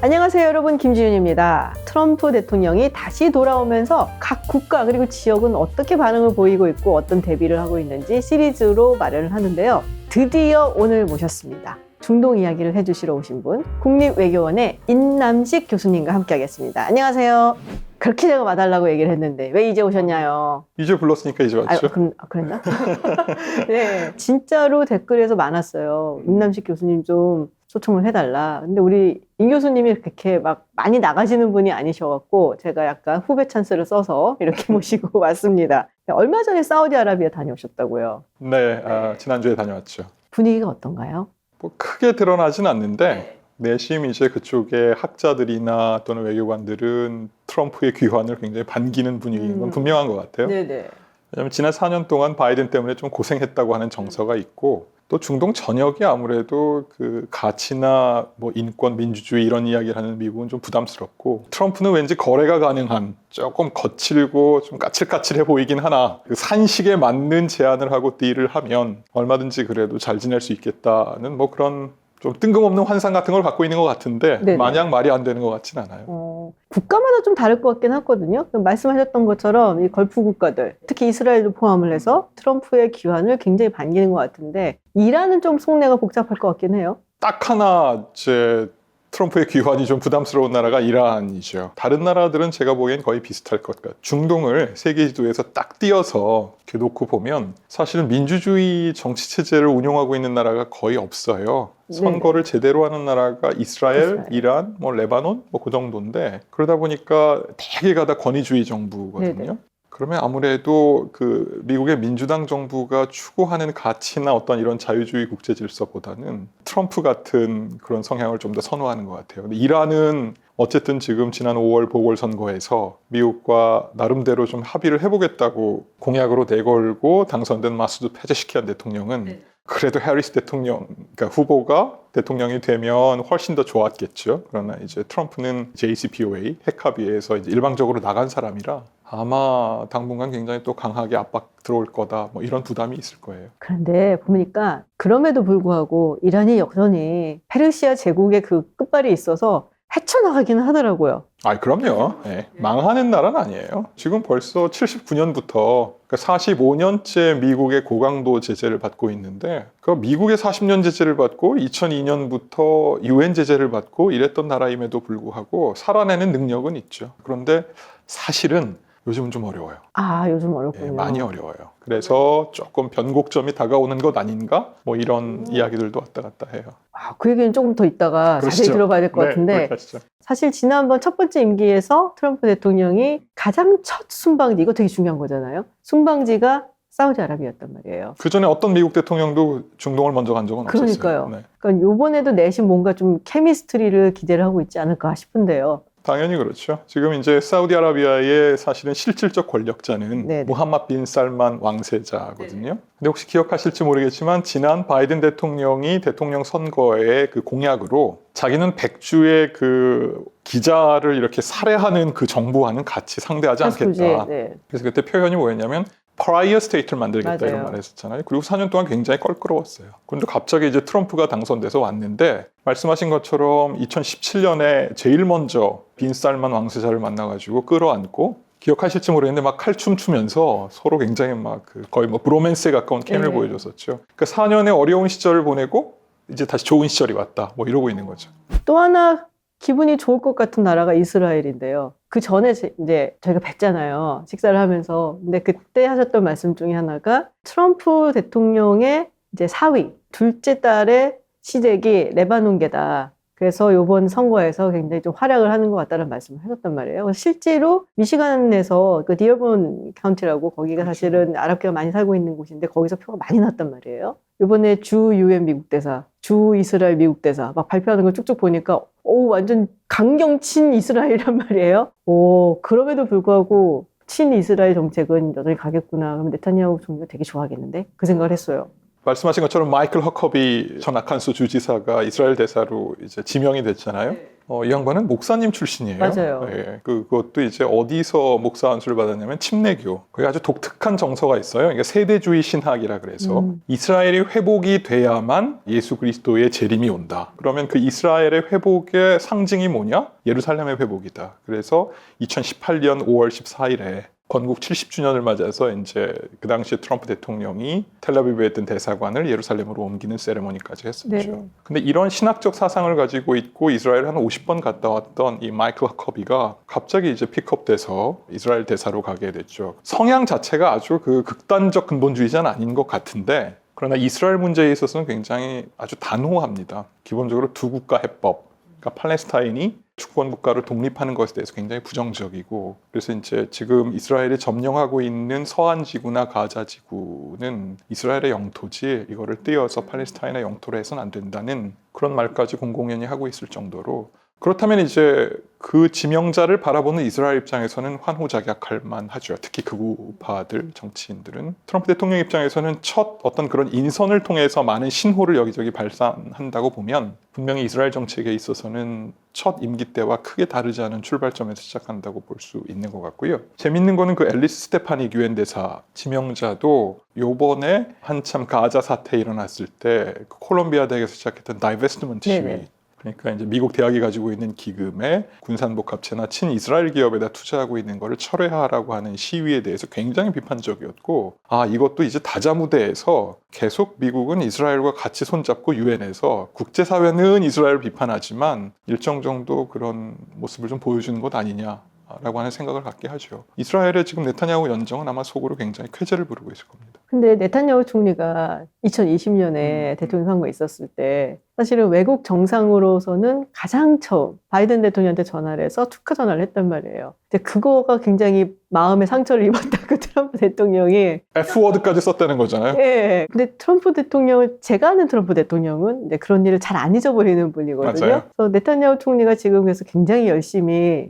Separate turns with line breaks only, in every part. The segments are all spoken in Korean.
안녕하세요 여러분, 김지윤입니다. 트럼프 대통령이 다시 돌아오면서 각 국가 그리고 지역은 어떻게 반응을 보이고 있고 어떤 대비를 하고 있는지 시리즈로 마련을 하는데요. 드디어 오늘 모셨습니다. 중동 이야기를 해주시러 오신 분, 국립외교원의 인남식 교수님과 함께 하겠습니다. 안녕하세요. 그렇게 제가 와달라고 얘기를 했는데 왜 이제 오셨냐요?
이제 불렀으니까 이제 왔죠.
그랬나? 네, 진짜로 댓글에서 많았어요. 인남식 교수님 좀 초청을 해달라. 근데 우리 임 교수님이 그렇게 막 많이 나가시는 분이 아니셔갖고 제가 약간 후배 찬스를 써서 이렇게 모시고 왔습니다. 얼마 전에 사우디아라비아 다녀오셨다고요?
네, 지난주에 다녀왔죠.
분위기가 어떤가요?
뭐 크게 드러나진 않는데 내심 이제 그쪽의 학자들이나 또는 외교관들은 트럼프의 귀환을 굉장히 반기는 분위기인 건 분명한 것 같아요.
네네.
왜냐하면 지난 4년 동안 바이든 때문에 좀 고생했다고 하는 정서가 있고 또 중동 전역이 아무래도 그 가치나 뭐 인권, 민주주의 이런 이야기를 하는 미국은 좀 부담스럽고 트럼프는 왠지 거래가 가능한 조금 거칠고 좀 까칠까칠해 보이긴 하나 그 산식에 맞는 제안을 하고 딜을 하면 얼마든지 그래도 잘 지낼 수 있겠다는 뭐 그런 좀 뜬금없는 환상 같은 걸 갖고 있는 것 같은데
네네.
마냥 말이 안 되는 것 같진 않아요.
국가마다 좀 다를 것 같긴 하거든요. 말씀하셨던 것처럼 이 걸프 국가들, 특히 이스라엘도 포함을 해서 트럼프의 귀환을 굉장히 반기는 것 같은데 이란은 좀 속내가 복잡할 것 같긴 해요.
딱 하나 제 트럼프의 귀환이 좀 부담스러운 나라가 이란이죠. 다른 나라들은 제가 보기엔 거의 비슷할 것 같아요. 중동을 세계 지도에서 딱 띄어서 이렇게 놓고 보면 사실은 민주주의 정치 체제를 운영하고 있는 나라가 거의 없어요. 선거를 제대로 하는 나라가 이스라엘, 이란, 뭐 레바논 뭐 그 정도인데 그러다 보니까 대개가 다 권위주의 정부거든요.
네네.
그러면 아무래도 그 미국의 민주당 정부가 추구하는 가치나 어떤 이런 자유주의 국제 질서보다는 트럼프 같은 그런 성향을 좀 더 선호하는 것 같아요. 근데 이란은 어쨌든 지금 지난 5월 보궐선거에서 미국과 나름대로 좀 합의를 해보겠다고 공약으로 내걸고 당선된 마수드 페제시키안 대통령은 그래도 해리스 대통령, 그러니까 후보가 대통령이 되면 훨씬 더 좋았겠죠. 그러나 이제 트럼프는 JCPOA 핵 합의에서 이제 일방적으로 나간 사람이라 아마 당분간 굉장히 또 강하게 압박 들어올 거다. 뭐 이런 부담이 있을 거예요.
그런데 보니까 그럼에도 불구하고 이란이 여전히 페르시아 제국의 그 끝발이 있어서 헤쳐나가기는 하더라고요.
그럼요. 네. 망하는 나라는 아니에요. 지금 벌써 79년부터 45년째 미국의 고강도 제재를 받고 있는데 그 미국의 40년 제재를 받고 2002년부터 UN 제재를 받고 이랬던 나라임에도 불구하고 살아내는 능력은 있죠. 그런데 사실은 요즘은 좀 어려워요.
요즘 어렵군요.
네, 많이 어려워요. 그래서 조금 변곡점이 다가오는 것 아닌가? 뭐 이런 이야기들도 왔다 갔다 해요.
그 얘기는 조금 더 이따가
그러시죠.
자세히 들어봐야 될 것 같은데
그렇게 하시죠.
사실 지난번 첫 번째 임기에서 트럼프 대통령이 가장 첫 순방지, 이거 되게 중요한 거잖아요. 순방지가 사우디아라비아였단 말이에요.
그 전에 어떤 미국 대통령도 중동을 먼저 간 적은 없었어요.
그러니까요.
네.
그러니까 이번에도 내심 뭔가 좀 케미스트리를 기대를 하고 있지 않을까 싶은데요.
당연히 그렇죠. 지금 이제 사우디아라비아의 사실은 실질적 권력자는
네네.
무함마드 빈 살만 왕세자거든요. 근데 혹시 기억하실지 모르겠지만 지난 바이든 대통령이 대통령 선거의 그 공약으로 자기는 백주의 그 기자를 이렇게 살해하는 그 정부와는 같이 상대하지 않겠다.
네.
그래서 그때 표현이 뭐였냐면 프라이어 스테이트를 만들겠다
맞아요.
이런 말을 했었잖아요. 그리고 4년 동안 굉장히 껄끄러웠어요. 그런데 갑자기 이제 트럼프가 당선돼서 왔는데 말씀하신 것처럼 2017년에 제일 먼저 빈 살만 왕세자를 만나가지고 끌어안고 기억하실지 모르겠는데 막 칼춤 추면서 서로 굉장히 막 거의 뭐 브로맨스에 가까운 캠을 보여줬었죠. 그러니까 4년의 어려운 시절을 보내고 이제 다시 좋은 시절이 왔다. 뭐 이러고 있는 거죠.
또 하나 기분이 좋을 것 같은 나라가 이스라엘인데요. 그 전에 이제 저희가 뵀잖아요. 식사를 하면서. 근데 그때 하셨던 말씀 중에 하나가 트럼프 대통령의 이제 사위, 둘째 딸의 시댁이 레바논계다. 그래서 이번 선거에서 굉장히 좀 활약을 하는 것 같다는 말씀을 하셨단 말이에요. 실제로 미시간에서 그 디어본 카운티라고 거기가 사실은 아랍계가 많이 살고 있는 곳인데 거기서 표가 많이 났단 말이에요. 이번에 주 UN 미국 대사, 주 이스라엘 미국 대사 막 발표하는 걸 쭉쭉 보니까 완전 강경 친 이스라엘이란 말이에요. 그럼에도 불구하고 친 이스라엘 정책은 여전히 가겠구나. 그럼 네타냐후 총리가 되게 좋아하겠는데? 그 생각을 했어요.
말씀하신 것처럼 마이클 허커비 전 아칸소 주지사가 이스라엘 대사로 이제 지명이 됐잖아요. 이 양반은 목사님 출신이에요.
맞아요.
예, 그것도 이제 어디서 목사 안수를 받았냐면 침례교. 거기 아주 독특한 정서가 있어요. 이게 세대주의 신학이라 그래서 이스라엘이 회복이 돼야만 예수 그리스도의 재림이 온다. 그러면 그 이스라엘의 회복의 상징이 뭐냐? 예루살렘의 회복이다. 그래서 2018년 5월 14일에 건국 70주년을 맞아서 이제 그 당시에 트럼프 대통령이 텔아비브에 있던 대사관을 예루살렘으로 옮기는 세레모니까지 했었죠.
네.
근데 이런 신학적 사상을 가지고 있고 이스라엘 한 50번 갔다 왔던 이 마이클 허커비가 갑자기 이제 픽업돼서 이스라엘 대사로 가게 됐죠. 성향 자체가 아주 그 극단적 근본주의자는 아닌 것 같은데 그러나 이스라엘 문제에 있어서는 굉장히 아주 단호합니다. 기본적으로 두 국가 해법. 그러니까 팔레스타인이 주권 국가로 독립하는 것에 대해서 굉장히 부정적이고 그래서 이제 지금 이스라엘이 점령하고 있는 서한 지구나 가자 지구는 이스라엘의 영토지 이거를 떼어서 팔레스타인의 영토로 해서는 안 된다는 그런 말까지 공공연히 하고 있을 정도로 그렇다면 이제 그 지명자를 바라보는 이스라엘 입장에서는 환호작약할 만하죠. 특히 극우파들, 정치인들은. 트럼프 대통령 입장에서는 첫 어떤 그런 인선을 통해서 많은 신호를 여기저기 발산한다고 보면 분명히 이스라엘 정책에 있어서는 첫 임기 때와 크게 다르지 않은 출발점에서 시작한다고 볼 수 있는 것 같고요. 재밌는 거는 그 앨리스 스테파니 유엔 대사 지명자도 요번에 한참 가자 사태 일어났을 때 그 콜롬비아 대학에서 시작했던 다이베스트먼트 시위
네네.
그러니까 이제 미국 대학이 가지고 있는 기금에 군산복합체나 친이스라엘 기업에다 투자하고 있는 거를 철회하라고 하는 시위에 대해서 굉장히 비판적이었고 이것도 이제 다자무대에서 계속 미국은 이스라엘과 같이 손잡고 유엔에서 국제사회는 이스라엘을 비판하지만 일정 정도 그런 모습을 좀 보여주는 것 아니냐라고 하는 생각을 갖게 하죠. 이스라엘의 지금 네타냐후 연정은 아마 속으로 굉장히 쾌재를 부르고 있을 겁니다.
근데 네타냐후 총리가 2020년에 대통령 선거 있었을 때 사실은 외국 정상으로서는 가장 처음 바이든 대통령한테 전화를 해서 축하 전화를 했단 말이에요. 근데 그거가 굉장히 마음에 상처를 입었다고 트럼프 대통령이
F워드까지 썼다는 거잖아요.
예. 근데 트럼프 대통령을 제가 아는 트럼프 대통령은 이제 그런 일을 잘 안 잊어버리는 분이거든요.
맞아요.
그래서 네타냐후 총리가 지금 그래서 굉장히 열심히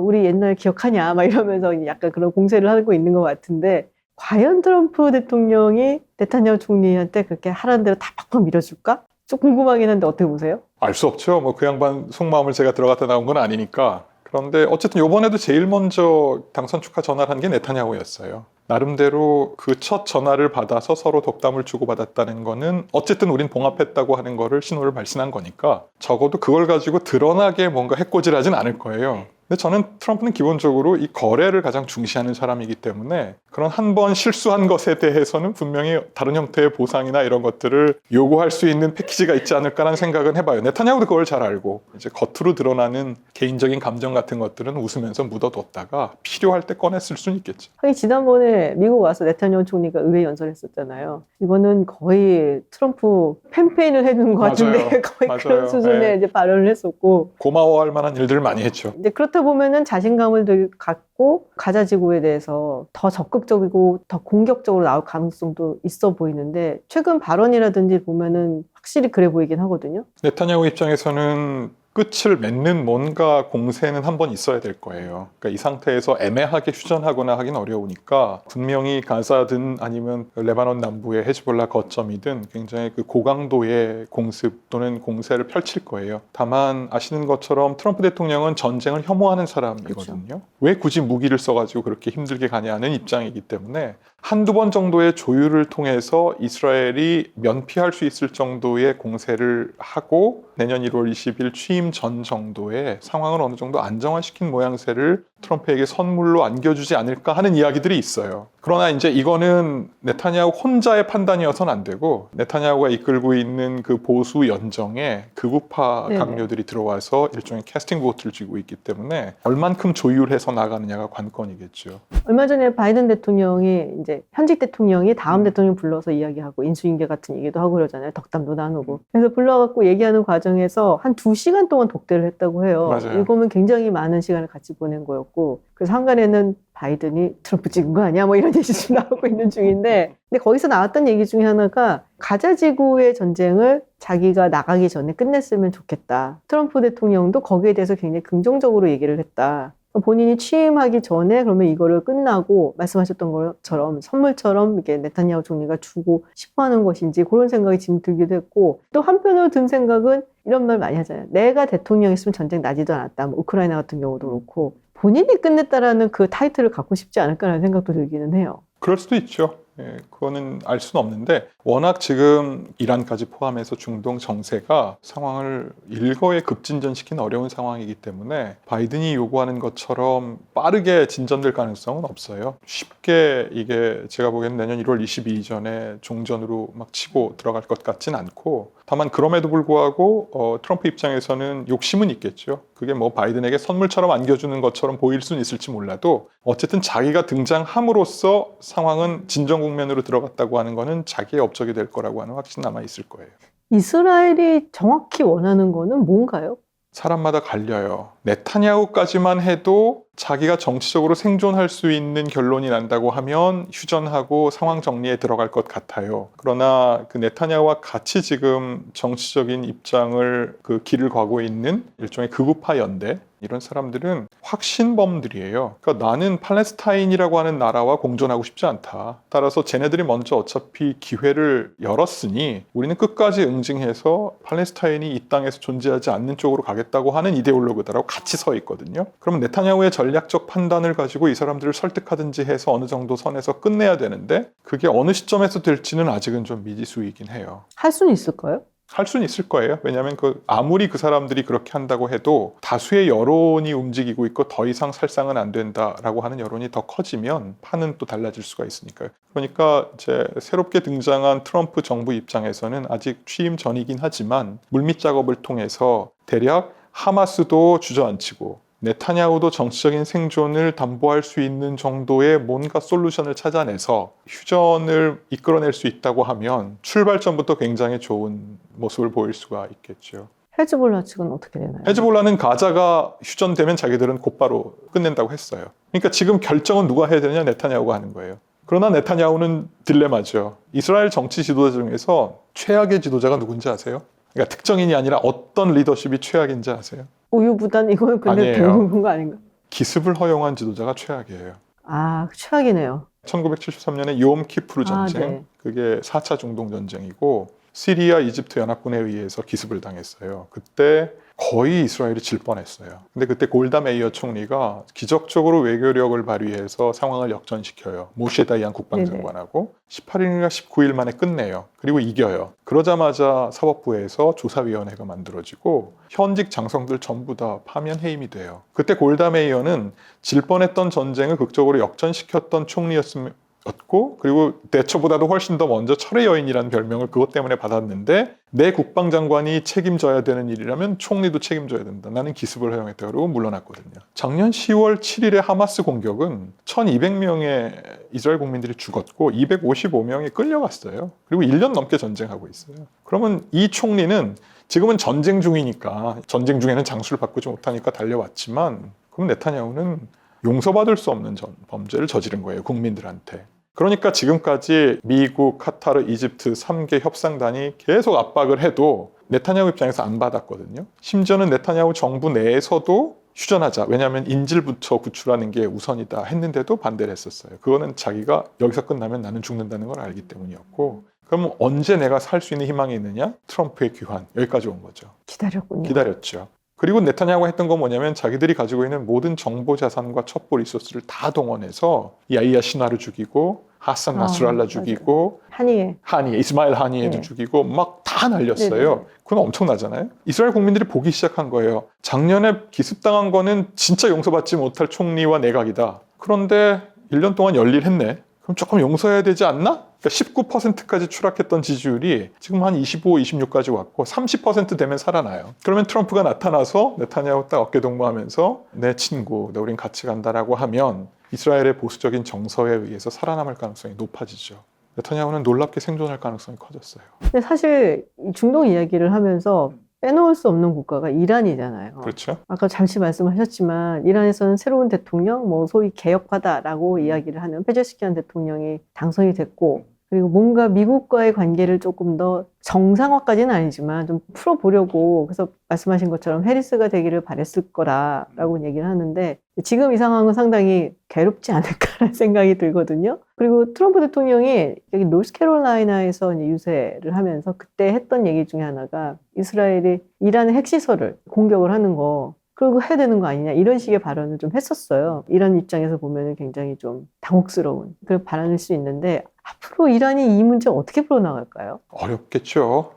우리 옛날 기억하냐 막 이러면서 약간 그런 공세를 하고 있는 것 같은데 과연 트럼프 대통령이 네타냐후 총리한테 그렇게 하라는 대로 다 팍팍 밀어줄까? 좀 궁금하긴 한데 어떻게 보세요?
알 수 없죠. 뭐 그 양반 속마음을 제가 들어갔다 나온 건 아니니까. 그런데 어쨌든 이번에도 제일 먼저 당선 축하 전화를 한 게 네타냐후였어요. 나름대로 그 첫 전화를 받아서 서로 덕담을 주고받았다는 거는 어쨌든 우린 봉합했다고 하는 거를 신호를 발신한 거니까 적어도 그걸 가지고 드러나게 뭔가 해코지하진 않을 거예요. 근데 저는 트럼프는 기본적으로 이 거래를 가장 중시하는 사람이기 때문에 그런 한 번 실수한 것에 대해서는 분명히 다른 형태의 보상이나 이런 것들을 요구할 수 있는 패키지가 있지 않을까라는 생각은 해봐요. 네타냐후도 그걸 잘 알고 이제 겉으로 드러나는 개인적인 감정 같은 것들은 웃으면서 묻어뒀다가 필요할 때 꺼냈을 수는 있겠죠.
하긴 지난번에 미국 와서 네타냐후 총리가 의회 연설했었잖아요. 이거는 거의 트럼프 캠페인을 해둔 것 같은데 거의
맞아요.
그런 수준의
네.
이제 발언을 했었고
고마워할 만한 일들을 많이 했죠.
이제 그렇다 보면은 자신감을 되게 갖고 가자 지구에 대해서 더 적극적이고 더 공격적으로 나올 가능성도 있어 보이는데 최근 발언이라든지 보면은 확실히 그래 보이긴 하거든요.
네타냐후 입장에서는 끝을 맺는 뭔가 공세는 한 번 있어야 될 거예요. 그러니까 이 상태에서 애매하게 휴전하거나 하긴 어려우니까 분명히 가자든 아니면 레바논 남부의 헤즈볼라 거점이든 굉장히 그 고강도의 공습 또는 공세를 펼칠 거예요. 다만 아시는 것처럼 트럼프 대통령은 전쟁을 혐오하는 사람이거든요.
그렇죠.
왜 굳이 무기를 써가지고 그렇게 힘들게 가냐는 입장이기 때문에 한두 번 정도의 조율을 통해서 이스라엘이 면피할 수 있을 정도의 공세를 하고 내년 1월 20일 취임 전 정도의 상황을 어느 정도 안정화시킨 모양새를 트럼프에게 선물로 안겨주지 않을까 하는 이야기들이 있어요. 그러나 이제 이거는 네타냐후 혼자의 판단이어서는 안 되고 네타냐후가 이끌고 있는 그 보수 연정에 극우파
네네.
강요들이 들어와서 일종의 캐스팅 보트를 쥐고 있기 때문에 얼만큼 조율해서 나가느냐가 관건이겠죠.
얼마 전에 바이든 대통령이 이제 현직 대통령이 다음 대통령 불러서 이야기하고 인수인계 같은 얘기도 하고 그러잖아요. 덕담도 나누고. 그래서 불러갖고 얘기하는 과정에서 한 2시간 동안 독대를 했다고 해요.
맞아요.
이거면 굉장히 많은 시간을 같이 보낸 거였고 그래서 한간에는 바이든이 트럼프 찍은 거 아니야? 뭐 이런 얘기 좀 나오고 있는 중인데 근데 거기서 나왔던 얘기 중에 하나가 가자 지구의 전쟁을 자기가 나가기 전에 끝냈으면 좋겠다. 트럼프 대통령도 거기에 대해서 굉장히 긍정적으로 얘기를 했다. 본인이 취임하기 전에 그러면 이거를 끝나고 말씀하셨던 것처럼 선물처럼 이렇게 네타냐후 총리가 주고 싶어하는 것인지 그런 생각이 지금 들기도 했고, 또 한편으로 든 생각은 이런 말 많이 하잖아요. 내가 대통령이었으면 전쟁 나지도 않았다. 뭐 우크라이나 같은 경우도 그렇고 본인이 끝냈다라는 그 타이틀을 갖고 싶지 않을까라는 생각도 들기는 해요.
그럴 수도 있죠. 예, 그거는 알 수는 없는데 워낙 지금 이란까지 포함해서 중동 정세가 상황을 일거에 급진전시키는 어려운 상황이기 때문에 바이든이 요구하는 것처럼 빠르게 진전될 가능성은 없어요. 쉽게 이게 제가 보기에는 내년 1월 22일 전에 종전으로 막 치고 들어갈 것 같진 않고, 다만 그럼에도 불구하고 트럼프 입장에서는 욕심은 있겠죠. 그게 뭐 바이든에게 선물처럼 안겨주는 것처럼 보일 수는 있을지 몰라도 어쨌든 자기가 등장함으로써 상황은 진정 국면으로 들어갔다고 하는 거는 자기의 업적이 될 거라고 하는 확신 남아 있을 거예요.
이스라엘이 정확히 원하는 거는 뭔가요?
사람마다 갈려요. 네타냐후까지만 해도 자기가 정치적으로 생존할 수 있는 결론이 난다고 하면 휴전하고 상황 정리에 들어갈 것 같아요. 그러나 그 네타냐후와 같이 지금 정치적인 입장을 그 길을 가고 있는 일종의 극우파 연대, 이런 사람들은 확신범들이에요. 그러니까 나는 팔레스타인이라고 하는 나라와 공존하고 싶지 않다. 따라서 쟤네들이 먼저 어차피 기회를 열었으니 우리는 끝까지 응징해서 팔레스타인이 이 땅에서 존재하지 않는 쪽으로 가겠다고 하는 이데올로그들하고 같이 서 있거든요. 그러면 네타냐후의 전략적 판단을 가지고 이 사람들을 설득하든지 해서 어느 정도 선에서 끝내야 되는데 그게 어느 시점에서 될지는 아직은 좀 미지수이긴 해요.
할 수는 있을까요?
할 수는 있을 거예요. 왜냐하면 아무리 그 사람들이 그렇게 한다고 해도 다수의 여론이 움직이고 있고 더 이상 살상은 안 된다라고 하는 여론이 더 커지면 판은 또 달라질 수가 있으니까요. 그러니까 이제 새롭게 등장한 트럼프 정부 입장에서는 아직 취임 전이긴 하지만 물밑 작업을 통해서 대략 하마스도 주저앉히고 네타냐후도 정치적인 생존을 담보할 수 있는 정도의 뭔가 솔루션을 찾아내서 휴전을 이끌어낼 수 있다고 하면 출발점부터 굉장히 좋은 모습을 보일 수가 있겠죠.
헤즈볼라 측은 어떻게 되나요?
헤즈볼라는 가자가 휴전되면 자기들은 곧바로 끝낸다고 했어요. 그러니까 지금 결정은 누가 해야 되느냐, 네타냐후가 하는 거예요. 그러나 네타냐후는 딜레마죠. 이스라엘 정치 지도자 중에서 최악의 지도자가 누군지 아세요? 그러니까 특정인이 아니라 어떤 리더십이 최악인지 아세요?
우유부단 이거는 근데
아니에요.
배운 거 아닌가?
기습을 허용한 지도자가 최악이에요.
아, 최악이네요.
1973년에 욤 키프르 전쟁,
네.
그게 4차 중동 전쟁이고 시리아, 이집트 연합군에 의해서 기습을 당했어요. 그때 거의 이스라엘이 질 뻔했어요. 근데 그때 골다 메이어 총리가 기적적으로 외교력을 발휘해서 상황을 역전시켜요. 모셰 다이안 국방장관하고 18일인가 19일 만에 끝내요. 그리고 이겨요. 그러자마자 사법부에서 조사위원회가 만들어지고 현직 장성들 전부 다 파면 해임이 돼요. 그때 골다 메이어는 질 뻔했던 전쟁을 극적으로 역전시켰던 총리였고, 그리고 대처보다도 훨씬 더 먼저 철의 여인이라는 별명을 그것 때문에 받았는데, 내 국방장관이 책임져야 되는 일이라면 총리도 책임져야 된다. 나는 기습을 허용했다. 그러고 물러났거든요. 작년 10월 7일에 하마스 공격은 1200명의 이스라엘 국민들이 죽었고 255명이 끌려갔어요. 그리고 1년 넘게 전쟁하고 있어요. 그러면 이 총리는 지금은 전쟁 중이니까, 전쟁 중에는 장수를 바꾸지 못하니까 달려왔지만, 그럼 네타냐후는 용서받을 수 없는 범죄를 저지른 거예요, 국민들한테. 그러니까 지금까지 미국, 카타르, 이집트 3개 협상단이 계속 압박을 해도 네타냐후 입장에서 안 받았거든요. 심지어는 네타냐후 정부 내에서도 휴전하자, 왜냐하면 인질부터 구출하는 게 우선이다 했는데도 반대를 했었어요. 그거는 자기가 여기서 끝나면 나는 죽는다는 걸 알기 때문이었고, 그럼 언제 내가 살 수 있는 희망이 있느냐? 트럼프의 귀환, 여기까지 온 거죠.
기다렸군요.
기다렸죠. 그리고 네타냐후가 했던 건 뭐냐면 자기들이 가지고 있는 모든 정보 자산과 첩보 리소스를 다 동원해서 야히야 신화를 죽이고 하산 나스랄라 죽이고
하니에
이스마일 하니에도
네.
죽이고 막 다 날렸어요.
네네.
그건 엄청나잖아요. 이스라엘 국민들이 보기 시작한 거예요. 작년에 기습당한 거는 진짜 용서받지 못할 총리와 내각이다. 그런데 1년 동안 열일했네. 그럼 조금 용서해야 되지 않나? 그러니까 19%까지 추락했던 지지율이 지금 한 25, 26까지 왔고 30% 되면 살아나요. 그러면 트럼프가 나타나서 네타냐후 딱 어깨동무하면서 내 친구, 우린 같이 간다라고 하면 이스라엘의 보수적인 정서에 의해서 살아남을 가능성이 높아지죠. 네타냐후는 놀랍게 생존할 가능성이 커졌어요.
근데 사실 이 중동 이야기를 하면서 빼놓을 수 없는 국가가 이란이잖아요.
그렇죠?
아까 잠시 말씀하셨지만 이란에서는 새로운 대통령, 뭐 소위 개혁파다라고 이야기를 하는 페제시키안 대통령이 당선이 됐고, 그리고 뭔가 미국과의 관계를 조금 더 정상화까지는 아니지만 좀 풀어보려고, 그래서 말씀하신 것처럼 해리스가 되기를 바랬을 거라고 얘기를 하는데, 지금 이 상황은 상당히 괴롭지 않을까라는 생각이 들거든요. 그리고 트럼프 대통령이 여기 노스캐롤라이나에서 이제 유세를 하면서 그때 했던 얘기 중에 하나가 이스라엘이 이란의 핵시설을 공격을 하는 거, 그리고 해야 되는 거 아니냐, 이런 식의 발언을 좀 했었어요. 이란 입장에서 보면 굉장히 좀 당혹스러운 그런 발언일 수 있는데, 앞으로 이란이 이 문제 어떻게 풀어나갈까요?
어렵겠죠.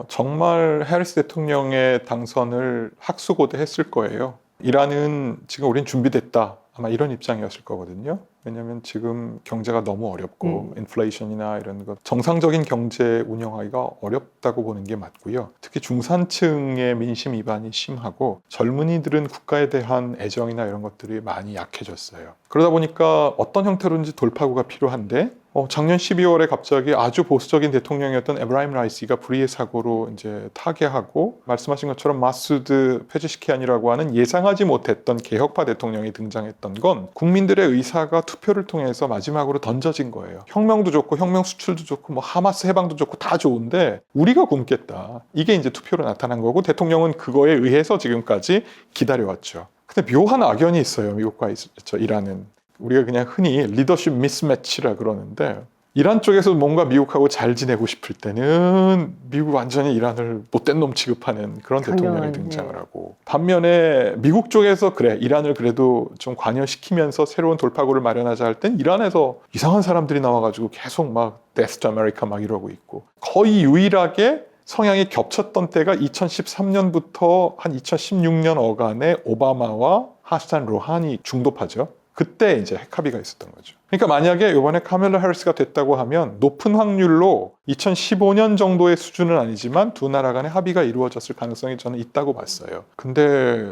정말 해리스 대통령의 당선을 학수고대했을 거예요. 이란은 지금 우린 준비됐다. 아마 이런 입장이었을 거거든요. 왜냐하면 지금 경제가 너무 어렵고 인플레이션이나 이런 것, 정상적인 경제 운영하기가 어렵다고 보는 게 맞고요. 특히 중산층의 민심 위반이 심하고 젊은이들은 국가에 대한 애정이나 이런 것들이 많이 약해졌어요. 그러다 보니까 어떤 형태로든지 돌파구가 필요한데, 작년 12월에 갑자기 아주 보수적인 대통령이었던 에브라임 라이시가 불의의 사고로 이제 타계하고, 말씀하신 것처럼 마수드 페제시키안이라고 하는 예상하지 못했던 개혁파 대통령이 등장했던 건 국민들의 의사가 투표를 통해서 마지막으로 던져진 거예요. 혁명도 좋고 혁명 수출도 좋고 뭐 하마스 해방도 좋고 다 좋은데 우리가 굶겠다. 이게 이제 투표로 나타난 거고, 대통령은 그거에 의해서 지금까지 기다려왔죠. 근데 묘한 악연이 있어요. 미국과 이란은. 우리가 그냥 흔히 리더십 미스매치라 그러는데, 이란 쪽에서 뭔가 미국하고 잘 지내고 싶을 때는 미국 완전히 이란을 못된 놈 취급하는 그런 대통령이 등장을 하고, 반면에 미국 쪽에서 그래 이란을 그래도 좀 관여시키면서 새로운 돌파구를 마련하자 할 땐 이란에서 이상한 사람들이 나와가지고 계속 막 데스 투 아메리카 막 이러고 있고, 거의 유일하게 성향이 겹쳤던 때가 2013년부터 한 2016년 어간에 오바마와 하산 로하니 중도파죠. 그때 이제 핵합의가 있었던 거죠. 그러니까 만약에 이번에 카멜라 해리스가 됐다고 하면 높은 확률로 2015년 정도의 수준은 아니지만 두 나라 간의 합의가 이루어졌을 가능성이 저는 있다고 봤어요. 근데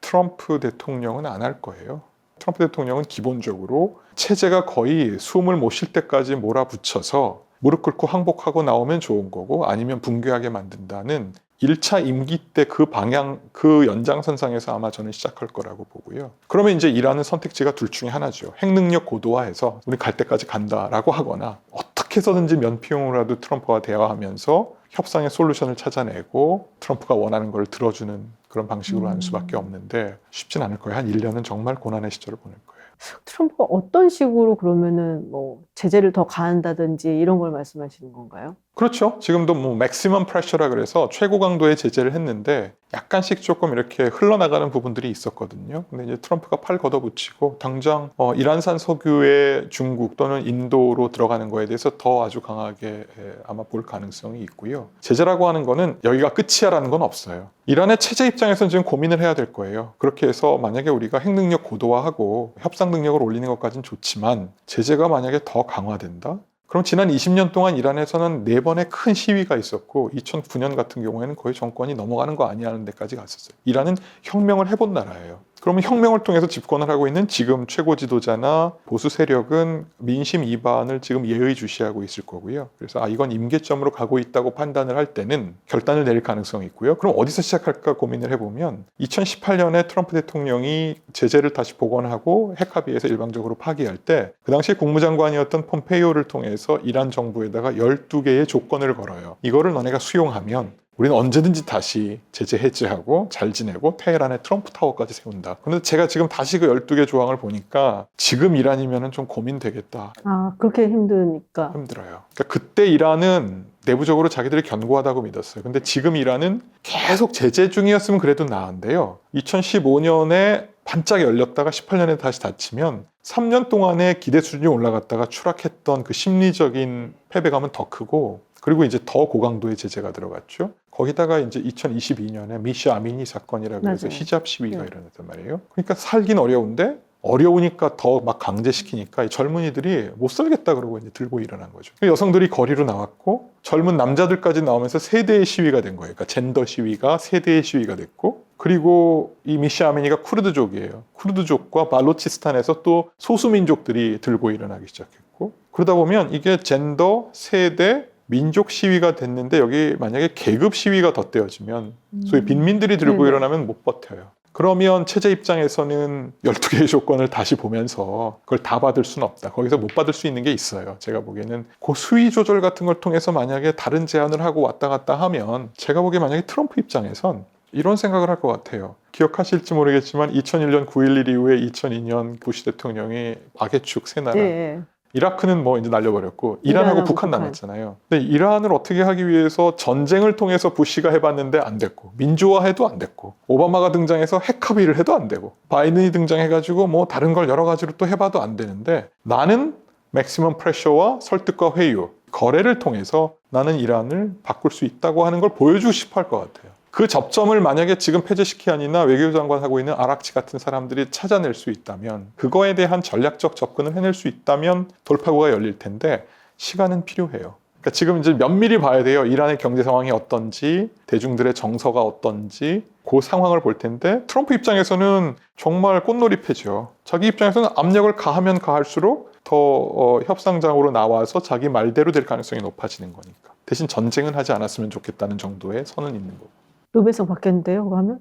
트럼프 대통령은 안 할 거예요. 트럼프 대통령은 기본적으로 체제가 거의 숨을 못 쉴 때까지 몰아붙여서 무릎 꿇고 항복하고 나오면 좋은 거고, 아니면 붕괴하게 만든다는 1차 임기 때 그 방향, 그 연장선상에서 아마 저는 시작할 거라고 보고요. 그러면 이제 이란은 선택지가 둘 중에 하나죠. 핵능력 고도화해서 우리 갈 때까지 간다라고 하거나, 어떻게 해서든지 면피용으로라도 트럼프와 대화하면서 협상의 솔루션을 찾아내고 트럼프가 원하는 걸 들어주는 그런 방식으로 하는 수밖에 없는데, 쉽진 않을 거예요. 한 1년은 정말 고난의 시절을 보낼 거예요.
트럼프가 어떤 식으로 그러면은 뭐 제재를 더 가한다든지 이런 걸 말씀하시는 건가요?
그렇죠. 지금도 뭐 맥시멈 프레셔라 그래서 최고 강도의 제재를 했는데 약간씩 조금 이렇게 흘러나가는 부분들이 있었거든요. 근데 이제 트럼프가 팔 걷어붙이고 당장 이란산 석유의 중국 또는 인도로 들어가는 거에 대해서 더 아주 강하게 아마 볼 가능성이 있고요. 제재라고 하는 거는 여기가 끝이야라는 건 없어요. 이란의 체제 입장에서는 지금 고민을 해야 될 거예요. 그렇게 해서 만약에 우리가 핵능력 고도화하고 협상 능력을 올리는 것까지는 좋지만, 제재가 만약에 더 강화된다? 그럼 지난 20년 동안 이란에서는 4번의 큰 시위가 있었고, 2009년 같은 경우에는 거의 정권이 넘어가는 거 아니야 하는 데까지 갔었어요. 이란은 혁명을 해본 나라예요. 그러면 혁명을 통해서 집권을 하고 있는 지금 최고 지도자나 보수 세력은 민심 위반을 지금 예의주시하고 있을 거고요. 그래서 이건 임계점으로 가고 있다고 판단을 할 때는 결단을 내릴 가능성이 있고요. 그럼 어디서 시작할까 고민을 해보면, 2018년에 트럼프 대통령이 제재를 다시 복원하고 핵합의에서 일방적으로 파기할 때, 그 당시 국무장관이었던 폼페이오를 통해서 이란 정부에다가 12개의 조건을 걸어요. 이거를 너네가 수용하면 우리는 언제든지 다시 제재 해제하고 잘 지내고 테헤란에 트럼프 타워까지 세운다. 그런데 제가 지금 다시 그 12개 조항을 보니까 지금 이란이면 좀 고민되겠다.
그렇게 힘드니까.
힘들어요. 그러니까 그때 이란은 내부적으로 자기들이 견고하다고 믿었어요. 근데 지금 이란은 계속 제재 중이었으면 그래도 나은데요. 2015년에 반짝 열렸다가 18년에 다시 닫히면 3년 동안에 기대 수준이 올라갔다가 추락했던 그 심리적인 패배감은 더 크고, 그리고 이제 더 고강도의 제재가 들어갔죠. 거기다가 이제 2022년에 미샤 아미니 사건이라고 해서 히잡 시위가 일어났단 말이에요. 그러니까 살긴 어려운데, 어려우니까 더 막 강제시키니까 이 젊은이들이 못 살겠다 그러고 이제 들고 일어난 거죠. 여성들이 거리로 나왔고, 젊은 남자들까지 나오면서 세대의 시위가 된 거예요. 그러니까 젠더 시위가 세대의 시위가 됐고, 그리고 이 미샤 아미니가 쿠르드족이에요. 쿠르드족과 발로치스탄에서 또 소수민족들이 들고 일어나기 시작했고, 그러다 보면 이게 젠더, 세대, 민족 시위가 됐는데 여기 만약에 계급 시위가 덧대어지면 소위 빈민들이 들고
네네.
일어나면 못 버텨요. 그러면 체제 입장에서는 12개의 조건을 다시 보면서 그걸 다 받을 수는 없다. 거기서 못 받을 수 있는 게 있어요. 제가 보기에는 그 수위 조절 같은 걸 통해서 만약에 다른 제안을 하고 왔다 갔다 하면 제가 보기에 만약에 트럼프 입장에선 이런 생각을 할 것 같아요. 기억하실지 모르겠지만 2001년 9.11 이후에 2002년 부시 대통령이 악의 축 세 나라
네.
이라크는 뭐 이제 날려버렸고 이란하고
이란하고
북한
북한.
남았잖아요. 근데 이란을 어떻게 하기 위해서 전쟁을 통해서 부시가 해봤는데 안 됐고 민주화해도 안 됐고 오바마가 등장해서 핵 합의를 해도 안 되고 바이든이 등장해가지고 뭐 다른 걸 여러 가지로 또 해봐도 안 되는데 나는 맥시멈 프레셔와 설득과 회유 거래를 통해서 나는 이란을 바꿀 수 있다고 하는 걸 보여주고 싶어 할 것 같아요. 그 접점을 만약에 지금 페제시키안이나 외교장관 하고 있는 아락치 같은 사람들이 찾아낼 수 있다면 그거에 대한 전략적 접근을 해낼 수 있다면 돌파구가 열릴 텐데 시간은 필요해요. 그러니까 지금 이제 면밀히 봐야 돼요. 이란의 경제 상황이 어떤지 대중들의 정서가 어떤지 그 상황을 볼 텐데 트럼프 입장에서는 정말 꽃놀이패죠. 자기 입장에서는 압력을 가하면 가할수록 더 협상장으로 나와서 자기 말대로 될 가능성이 높아지는 거니까 대신 전쟁은 하지 않았으면 좋겠다는 정도의 선은 있는 거고.
노벨상 받겠는데요, 그거 하면?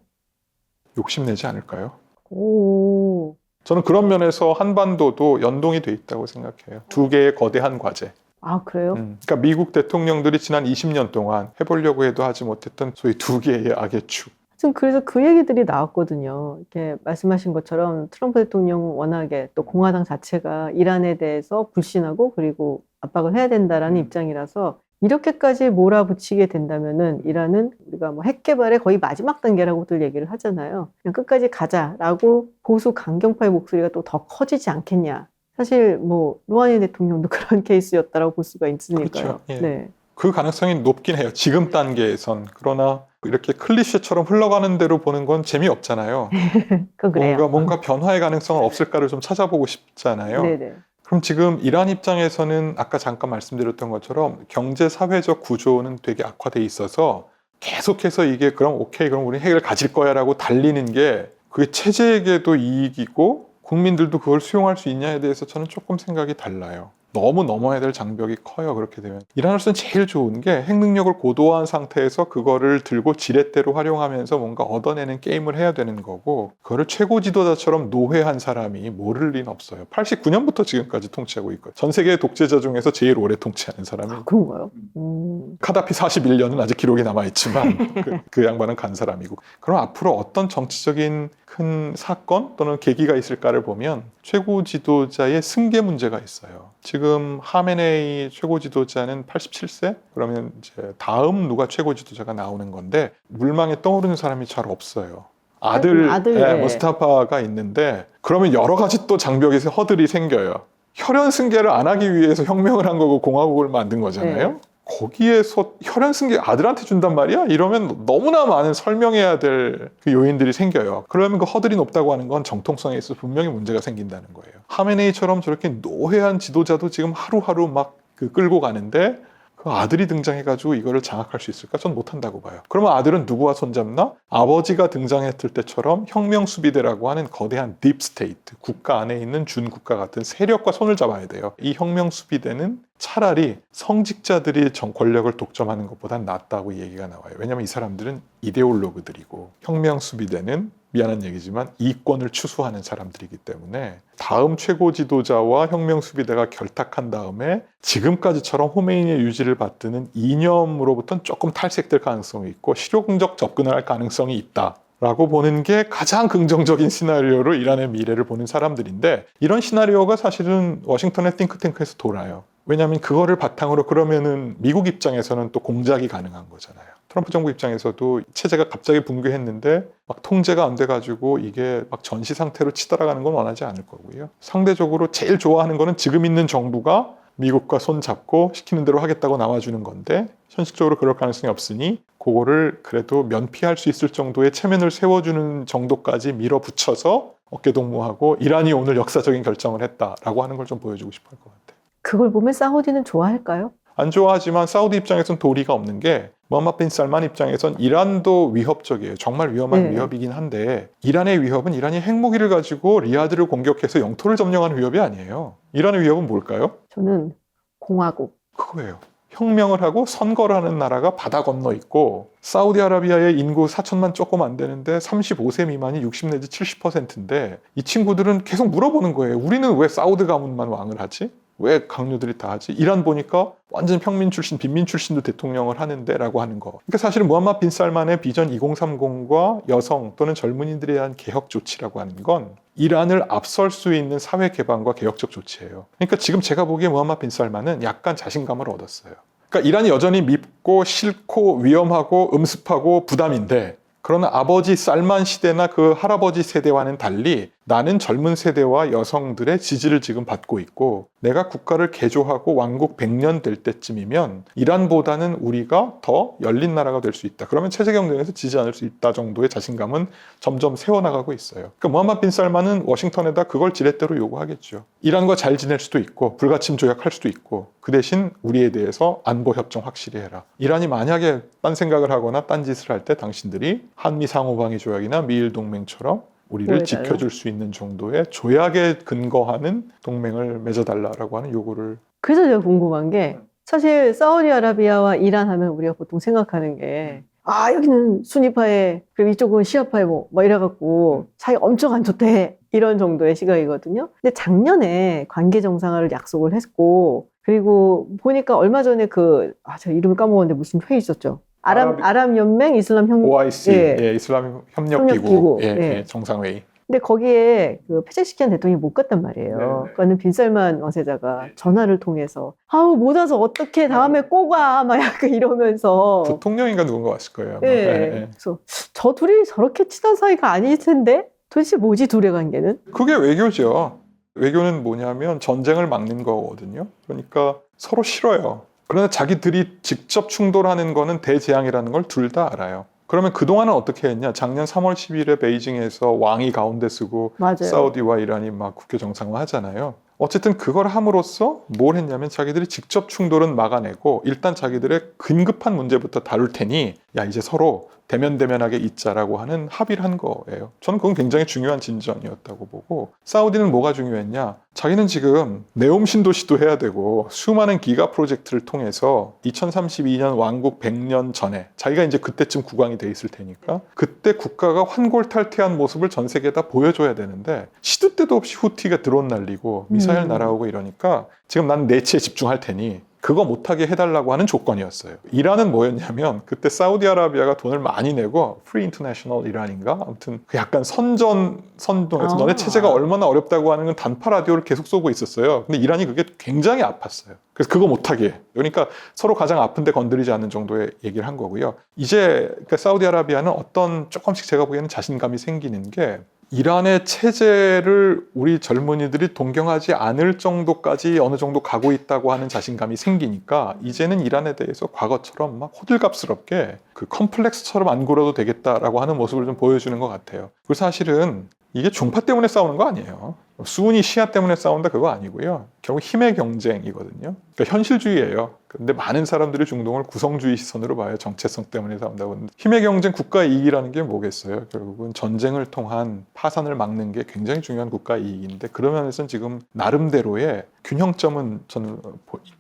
욕심내지 않을까요?
오.
저는 그런 면에서 한반도도 연동이 돼 있다고 생각해요. 두 개의 거대한 과제.
아, 그래요?
그러니까 미국 대통령들이 지난 20년 동안 해보려고 해도 하지 못했던 소위 두 개의 악의 축.
지금 그래서 그 얘기들이 나왔거든요. 이렇게 말씀하신 것처럼 트럼프 대통령은 워낙에 또 공화당 자체가 이란에 대해서 불신하고 그리고 압박을 해야 된다라는 입장이라서 이렇게까지 몰아붙이게 된다면은 이란은 우리가 뭐 핵 개발의 거의 마지막 단계라고들 얘기를 하잖아요. 그냥 끝까지 가자라고 보수 강경파의 목소리가 또 더 커지지 않겠냐. 사실 뭐 루하니 대통령도 그런 케이스였다라고 볼 수가 있으니까요.
그렇죠. 예.
네.
그 가능성이 높긴 해요. 지금 단계에선. 그러나 이렇게 클리셰처럼 흘러가는 대로 보는 건 재미없잖아요.
그건 그래요.
뭔가 변화의 가능성은 없을까를 좀 찾아보고 싶잖아요.
네네.
그럼 지금 이란 입장에서는 아까 잠깐 말씀드렸던 것처럼 경제 사회적 구조는 되게 악화돼 있어서 계속해서 이게 그럼 오케이 그럼 우리 핵을 가질 거야 라고 달리는 게 그게 체제에게도 이익이고 국민들도 그걸 수용할 수 있냐에 대해서 저는 조금 생각이 달라요. 너무 넘어야 될 장벽이 커요. 그렇게 되면 이란으로서는 제일 좋은 게 핵 능력을 고도화한 상태에서 그거를 들고 지렛대로 활용하면서 뭔가 얻어내는 게임을 해야 되는 거고 그거를 최고 지도자처럼 노회한 사람이 모를 리는 없어요. 89년부터 지금까지 통치하고 있거든요. 전 세계 독재자 중에서 제일 오래 통치하는 사람이
그런가요?
카다피 41년은 아직 기록이 남아있지만 그 양반은 간 사람이고 그럼 앞으로 어떤 정치적인 큰 사건 또는 계기가 있을까를 보면 최고 지도자의 승계 문제가 있어요. 지금 하메네이 최고 지도자는 87세? 그러면 이제 다음 누가 최고 지도자가 나오는 건데 물망에 떠오르는 사람이 잘 없어요. 아들
네.
무스타파가 있는데 그러면 여러 가지 또 장벽에서 허들이 생겨요. 혈연 승계를 안 하기 위해서 혁명을 한 거고 공화국을 만든 거잖아요.
네.
거기에서 혈연 승계 아들한테 준단 말이야? 이러면 너무나 많은 설명해야 될 그 요인들이 생겨요. 그러면 그 허들이 높다고 하는 건 정통성에 있어서 분명히 문제가 생긴다는 거예요. 하메네이처럼 저렇게 노회한 지도자도 지금 하루하루 막 끌고 가는데 그 아들이 등장해가지고 이거를 장악할 수 있을까? 전 못한다고 봐요. 그러면 아들은 누구와 손잡나? 아버지가 등장했을 때처럼 혁명수비대라고 하는 거대한 딥스테이트, 국가 안에 있는 준국가 같은 세력과 손을 잡아야 돼요. 이 혁명수비대는 차라리 성직자들이 권력을 독점하는 것보단 낫다고 얘기가 나와요. 왜냐하면 이 사람들은 이데올로그들이고 혁명수비대는 미안한 얘기지만 이권을 추수하는 사람들이기 때문에 다음 최고 지도자와 혁명수비대가 결탁한 다음에 지금까지처럼 호메이니의 유지를 받드는 이념으로부터는 조금 탈색될 가능성이 있고 실용적 접근을 할 가능성이 있다. 라고 보는 게 가장 긍정적인 시나리오로 이란의 미래를 보는 사람들인데 이런 시나리오가 사실은 워싱턴의 띵크탱크에서 돌아요. 왜냐하면 그거를 바탕으로 그러면은 미국 입장에서는 또 공작이 가능한 거잖아요. 트럼프 정부 입장에서도 체제가 갑자기 붕괴했는데 막 통제가 안 돼가지고 이게 막 전시 상태로 치달아가는 건 원하지 않을 거고요. 상대적으로 제일 좋아하는 거는 지금 있는 정부가 미국과 손 잡고 시키는 대로 하겠다고 나와주는 건데 현실적으로 그럴 가능성이 없으니 그거를 그래도 면피할 수 있을 정도의 체면을 세워주는 정도까지 밀어붙여서 어깨동무하고 이란이 오늘 역사적인 결정을 했다라고 하는 걸 좀 보여주고 싶어 할 것 같아요.
그걸 보면 사우디는 좋아할까요?
안 좋아하지만 사우디 입장에선 도리가 없는 게 모함마드 빈 살만 입장에선 이란도 위협적이에요. 정말 위험한 위협이긴 한데 이란의 위협은 이란이 핵무기를 가지고 리야드를 공격해서 영토를 점령하는 위협이 아니에요. 이란의 위협은 뭘까요?
저는 공화국.
그거예요. 혁명을 하고 선거를 하는 나라가 바다 건너 있고, 사우디아라비아의 인구 4천만 조금 안 되는데 35세 미만이 60 내지 70%인데 이 친구들은 계속 물어보는 거예요. 우리는 왜 사우드 가문만 왕을 하지? 왜 강요들이 다 하지? 이란 보니까 완전 평민 출신, 빈민 출신도 대통령을 하는데 라고 하는 거. 그러니까 사실은 무함마드 빈 살만의 비전 2030과 여성 또는 젊은이들에 대한 개혁 조치라고 하는 건 이란을 앞설 수 있는 사회 개방과 개혁적 조치예요. 그러니까 지금 제가 보기에 무함마드 빈 살만은 약간 자신감을 얻었어요. 그러니까 이란이 여전히 밉고 싫고 위험하고 음습하고 부담인데, 그러나 아버지 살만 시대나 그 할아버지 세대와는 달리 나는 젊은 세대와 여성들의 지지를 지금 받고 있고, 내가 국가를 개조하고 왕국 100년 될 때쯤이면 이란보다는 우리가 더 열린 나라가 될 수 있다. 그러면 체제 경쟁에서 지지 않을 수 있다 정도의 자신감은 점점 세워나가고 있어요. 그러니까 무함마드 빈 살만은 워싱턴에다 그걸 지렛대로 요구하겠죠. 이란과 잘 지낼 수도 있고 불가침 조약할 수도 있고, 그 대신 우리에 대해서 안보 협정 확실히 해라. 이란이 만약에 딴 생각을 하거나 딴 짓을 할 때 당신들이 한미 상호방위 조약이나 미일 동맹처럼 우리를
보여달라.
지켜줄 수 있는 정도의 조약에 근거하는 동맹을 맺어달라라고 하는 요구를.
그래서 제가 궁금한 게, 사실 사우디아라비아와 이란 하면 우리가 보통 생각하는 게, 아, 여기는 순위파에, 그리고 이쪽은 시아파에 뭐 이래갖고 사이 엄청 안 좋대. 이런 정도의 시각이거든요. 근데 작년에 관계 정상화를 약속을 했고, 그리고 보니까 얼마 전에 제가 이름을 까먹었는데 무슨 회의 있었죠. 아랍 연맹 이슬람
OIC,
예.
이슬람
협력기구.
협력기구,
예.
정상회의.
근데 거기에 폐쇄시킨 대통령이 못 갔단 말이에요.
네.
그러니까 빈 살만 왕세자가 전화를 통해서 아우 못 와서 어떻게 다음에 꼭 와, 막 약간 이러면서.
부통령인가 누군가 왔을 거예요. 아마.
예. 그래서 저 둘이 저렇게 친한 사이가 아닐 텐데 도대체 뭐지, 둘의 관계는?
그게 외교죠. 외교는 뭐냐면 전쟁을 막는 거거든요. 그러니까 서로 싫어요. 그러나 자기들이 직접 충돌하는 거는 대재앙이라는 걸 둘 다 알아요. 그러면 그동안은 어떻게 했냐? 작년 3월 10일에 베이징에서 왕이 가운데 쓰고
맞아요.
사우디와 이란이 막 국교 정상화 하잖아요. 어쨌든 그걸 함으로써 뭘 했냐면 자기들이 직접 충돌은 막아내고 일단 자기들의 긴급한 문제부터 다룰 테니 야, 이제 서로 대면대면하게 있자라고 하는 합의를 한 거예요. 저는 그건 굉장히 중요한 진전이었다고 보고, 사우디는 뭐가 중요했냐? 자기는 지금 네옴 신도시도 해야 되고 수많은 기가 프로젝트를 통해서 2032년 왕국 100년 전에 자기가 이제 그때쯤 국왕이 돼 있을 테니까 그때 국가가 환골탈태한 모습을 전 세계에다 보여줘야 되는데, 시도 때도 없이 후티가 드론 날리고 미사일 날아오고 이러니까 지금 난 내치에 집중할 테니 그거 못하게 해달라고 하는 조건이었어요. 이란은 뭐였냐면 그때 사우디아라비아가 돈을 많이 내고 프리 인터내셔널 이란인가? 아무튼 그 약간 선동해서 너네 체제가 얼마나 어렵다고 하는 건 단파 라디오를 계속 쏘고 있었어요. 근데 이란이 그게 굉장히 아팠어요. 그래서 그거 못하게 해. 그러니까 서로 가장 아픈데 건드리지 않는 정도의 얘기를 한 거고요. 이제 그러니까 사우디아라비아는 어떤 조금씩 제가 보기에는 자신감이 생기는 게, 이란의 체제를 우리 젊은이들이 동경하지 않을 정도까지 어느 정도 가고 있다고 하는 자신감이 생기니까 이제는 이란에 대해서 과거처럼 막 호들갑스럽게 그 컴플렉스처럼 안 굴어도 되겠다라고 하는 모습을 좀 보여주는 것 같아요. 그리고 사실은 이게 중파 때문에 싸우는 거 아니에요. 수니 시아 때문에 싸운다 그거 아니고요. 결국 힘의 경쟁이거든요. 그러니까 현실주의예요. 근데 많은 사람들이 중동을 구성주의 시선으로 봐요. 정체성 때문에 싸운다고. 힘의 경쟁, 국가 이익이라는 게 뭐겠어요? 결국은 전쟁을 통한 파산을 막는 게 굉장히 중요한 국가 이익인데, 그런 면에서는 지금 나름대로의 균형점은 저는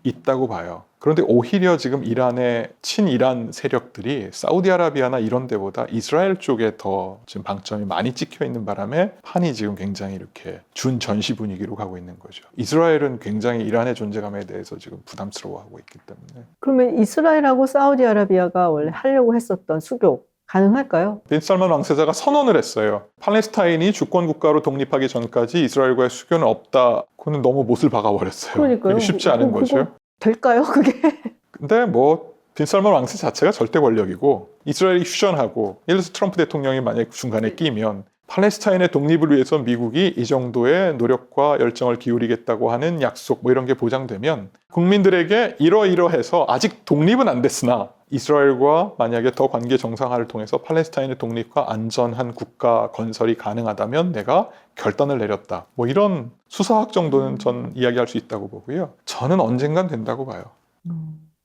있다고 봐요. 그런데 오히려 지금 이란의 친이란 세력들이 사우디아라비아나 이런 데보다 이스라엘 쪽에 더 지금 방점이 많이 찍혀 있는 바람에 판이 지금 굉장히 이렇게 준전시 분위기로 가고 있는 거죠. 이스라엘은 굉장히 이란의 존재감에 대해서 지금 부담스러워하고 있기 때문에.
그러면 이스라엘하고 사우디아라비아가 원래 하려고 했었던 수교 가능할까요?
빈 살만 왕세자가 선언을 했어요. 팔레스타인이 주권 국가로 독립하기 전까지 이스라엘과의 수교는 없다. 그거는 너무 못을 박아버렸어요.
그러니까요.
그게 쉽지 않은 거죠.
될까요, 그게?
근데 빈 살만 왕세 자체가 절대 권력이고, 이스라엘이 휴전하고, 예를 들어서 트럼프 대통령이 만약에 중간에 끼면 팔레스타인의 독립을 위해서 미국이 이 정도의 노력과 열정을 기울이겠다고 하는 약속 이런 게 보장되면 국민들에게 이러이러해서 아직 독립은 안 됐으나 이스라엘과 만약에 더 관계 정상화를 통해서 팔레스타인의 독립과 안전한 국가 건설이 가능하다면 내가 결단을 내렸다. 이런 수사학 정도는 전 이야기할 수 있다고 보고요. 저는 언젠간 된다고 봐요.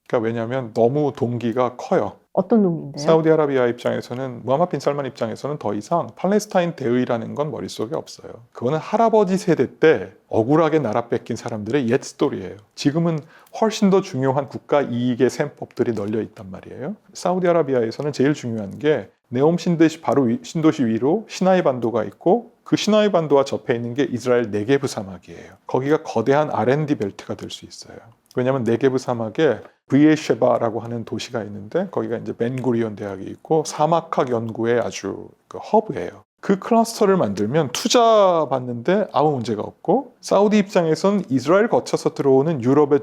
그러니까 왜냐하면 너무 동기가 커요.
어떤 동인데요?
사우디아라비아 입장에서는 무하마드 빈 살만 입장에서는 더 이상 팔레스타인 대의라는 건 머릿속에 없어요. 그거는 할아버지 세대 때 억울하게 나라 뺏긴 사람들의 옛 스토리예요. 지금은 훨씬 더 중요한 국가 이익의 셈법들이 널려 있단 말이에요. 사우디아라비아에서는 제일 중요한 게 네옴 신도시 바로 신도시 위로 시나이 반도가 있고 그 시나이 반도와 접해 있는 게 이스라엘 네게브 사막이에요. 거기가 거대한 R&D 벨트가 될 수 있어요. 왜냐하면 네게브 사막에 브이에쉐바라고 하는 도시가 있는데 거기가 이제 벤구리온 대학이 있고 사막학 연구의 아주 그 허브예요. 그 클러스터를 만들면 투자 받는데 아무 문제가 없고 사우디 입장에선 이스라엘 거쳐서 들어오는 유럽의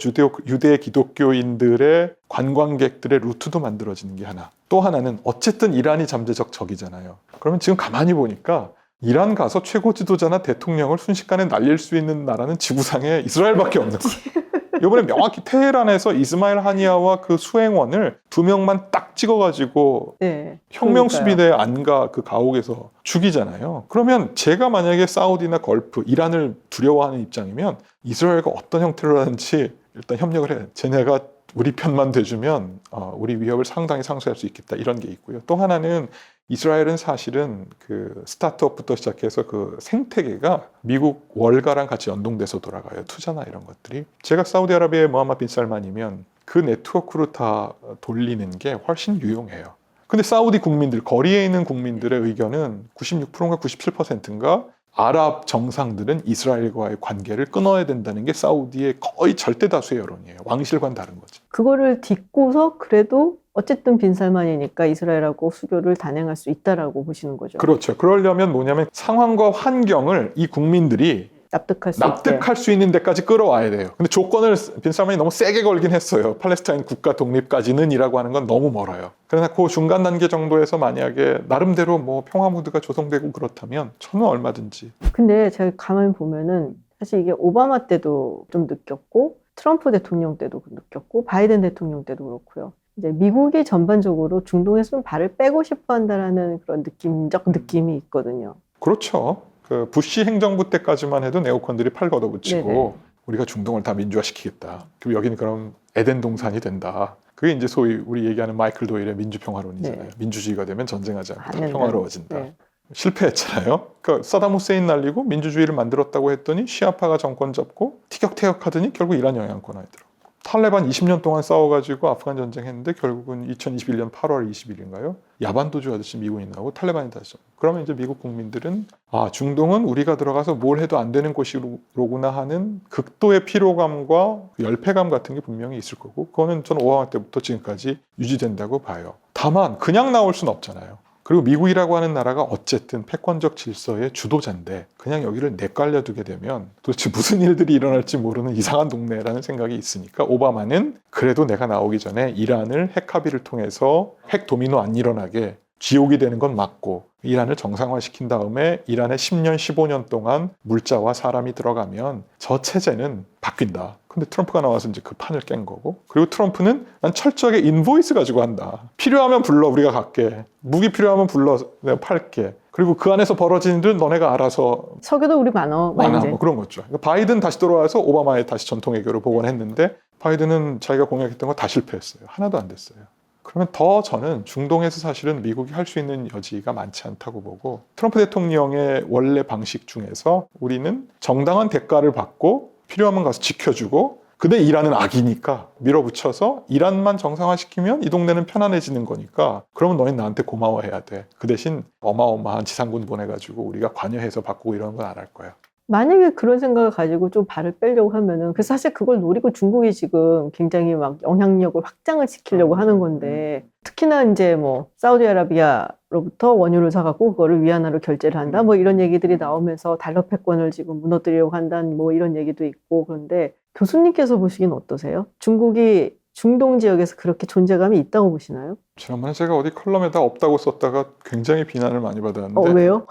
유대 기독교인들의 관광객들의 루트도 만들어지는 게 하나. 또 하나는 어쨌든 이란이 잠재적 적이잖아요. 그러면 지금 가만히 보니까 이란 가서 최고 지도자나 대통령을 순식간에 날릴 수 있는 나라는 지구상에 이스라엘밖에 없는 거예요. 이번에 명확히 테헤란에서 이스마일 하니아와 그 수행원을 2명만 딱 찍어가지고
네,
혁명
그러니까요.
수비대 안가 그 가옥에서 죽이잖아요. 그러면 제가 만약에 사우디나 걸프, 이란을 두려워하는 입장이면 이스라엘과 어떤 형태로 하든지 일단 협력을 해요. 쟤네가 우리 편만 돼주면 우리 위협을 상당히 상쇄할 수 있겠다 이런 게 있고요. 또 하나는 이스라엘은 사실은 그 스타트업부터 시작해서 그 생태계가 미국 월가랑 같이 연동돼서 돌아가요. 투자나 이런 것들이. 제가 사우디아라비아의 무하마드 빈 살만이면 그 네트워크로 다 돌리는 게 훨씬 유용해요. 근데 사우디 국민들, 거리에 있는 국민들의 의견은 96%인가 97%인가 아랍 정상들은 이스라엘과의 관계를 끊어야 된다는 게 사우디의 거의 절대 다수의 여론이에요. 왕실과는 다른 거죠.
그거를 딛고서 그래도 어쨌든 빈살만이니까 이스라엘하고 수교를 단행할 수 있다라고 보시는 거죠.
그렇죠. 그러려면 뭐냐면 상황과 환경을 이 국민들이
납득할
수 있는 데까지 끌어와야 돼요. 근데 조건을 빈 살만이 너무 세게 걸긴 했어요. 팔레스타인 국가 독립까지는 이라고 하는 건 너무 멀어요. 그러나 그 중간 단계 정도에서 만약에 나름대로 뭐 평화 무드가 조성되고 그렇다면 저는 얼마든지.
근데 제가 가만히 보면은 사실 이게 오바마 때도 좀 느꼈고 트럼프 대통령 때도 느꼈고 바이든 대통령 때도 그렇고요. 이제 미국이 전반적으로 중동에서 좀 발을 빼고 싶어 한다라는 그런 느낌적 느낌이 있거든요.
그렇죠. 그 부시 행정부 때까지만 해도 네오콘들이 팔 걷어붙이고
네네.
우리가 중동을 다 민주화시키겠다. 그리고 여기는 그럼 에덴 동산이 된다. 그게 이제 소위 우리 얘기하는 마이클 도일의 민주평화론이잖아요.
네.
민주주의가 되면 전쟁하지 않고 다
안
평화로워진다.
네.
실패했잖아요. 그러니까 사담 후세인 날리고 민주주의를 만들었다고 했더니 시아파가 정권 잡고 티격태격하더니 결국 이란 영향권 안에 들어. 탈레반 20년 동안 싸워가지고 아프간 전쟁했는데 결국은 2021년 8월 20일인가요? 야반도주 하듯이 미군이 나오고 탈레반이 다시. 그러면 이제 미국 국민들은 중동은 우리가 들어가서 뭘 해도 안 되는 곳이로구나 하는 극도의 피로감과 열패감 같은 게 분명히 있을 거고 그거는 저는 오바마 때부터 지금까지 유지된다고 봐요. 다만 그냥 나올 수는 없잖아요. 그리고 미국이라고 하는 나라가 어쨌든 패권적 질서의 주도자인데 그냥 여기를 내깔려 두게 되면 도대체 무슨 일들이 일어날지 모르는 이상한 동네라는 생각이 있으니까 오바마는 그래도 내가 나오기 전에 이란을 핵 합의를 통해서 핵 도미노 안 일어나게 지옥이 되는 건 맞고 이란을 정상화시킨 다음에 이란에 10년, 15년 동안 물자와 사람이 들어가면 저 체제는 바뀐다. 근데 트럼프가 나와서 이제 그 판을 깬 거고 그리고 트럼프는 난 철저하게 인보이스 가지고 한다. 필요하면 불러 우리가 갈게. 무기 필요하면 불러 내가 팔게. 그리고 그 안에서 벌어지는 일은 너네가 알아서
석유도 우리 많아.
뭐 그런 거죠. 그러니까 바이든 다시 돌아와서 오바마의 다시 전통 외교를 복원했는데 바이든은 자기가 공약했던 거 다 실패했어요. 하나도 안 됐어요. 그러면 더 저는 중동에서 사실은 미국이 할 수 있는 여지가 많지 않다고 보고 트럼프 대통령의 원래 방식 중에서 우리는 정당한 대가를 받고 필요하면 가서 지켜주고 근데 이란은 악이니까 밀어붙여서 이란만 정상화시키면 이 동네는 편안해지는 거니까 그러면 너희는 나한테 고마워해야 돼. 그 대신 어마어마한 지상군 보내가지고 우리가 관여해서 바꾸고 이런 건 안 할 거야.
만약에 그런 생각을 가지고 좀 발을 빼려고 하면은 그래서 사실 그걸 노리고 중국이 지금 굉장히 막 영향력을 확장을 시키려고 하는 건데 특히나 이제 뭐 사우디아라비아로부터 원유를 사갖고 그거를 위안화로 결제를 한다 뭐 이런 얘기들이 나오면서 달러 패권을 지금 무너뜨리려고 한다는 뭐 이런 얘기도 있고 그런데 교수님께서 보시기엔 어떠세요? 중국이 중동 지역에서 그렇게 존재감이 있다고 보시나요?
지난번에 제가 어디 컬럼에다 없다고 썼다가 굉장히 비난을 많이 받았는데
왜요?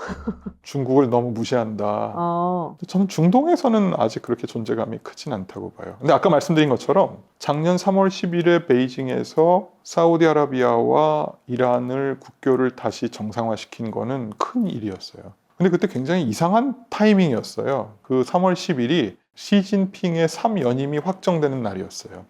중국을 너무 무시한다.
아,
저는 중동에서는 아직 그렇게 존재감이 크진 않다고 봐요. 근데 아까 말씀드린 것처럼 작년 3월 10일에 베이징에서 사우디아라비아와 이란을 국교를 다시 정상화시킨 거는 큰 일이었어요. 근데 그때 굉장히 이상한 타이밍이었어요. 그 3월 10일이 시진핑의 3연임이 확정되는 날이었어요.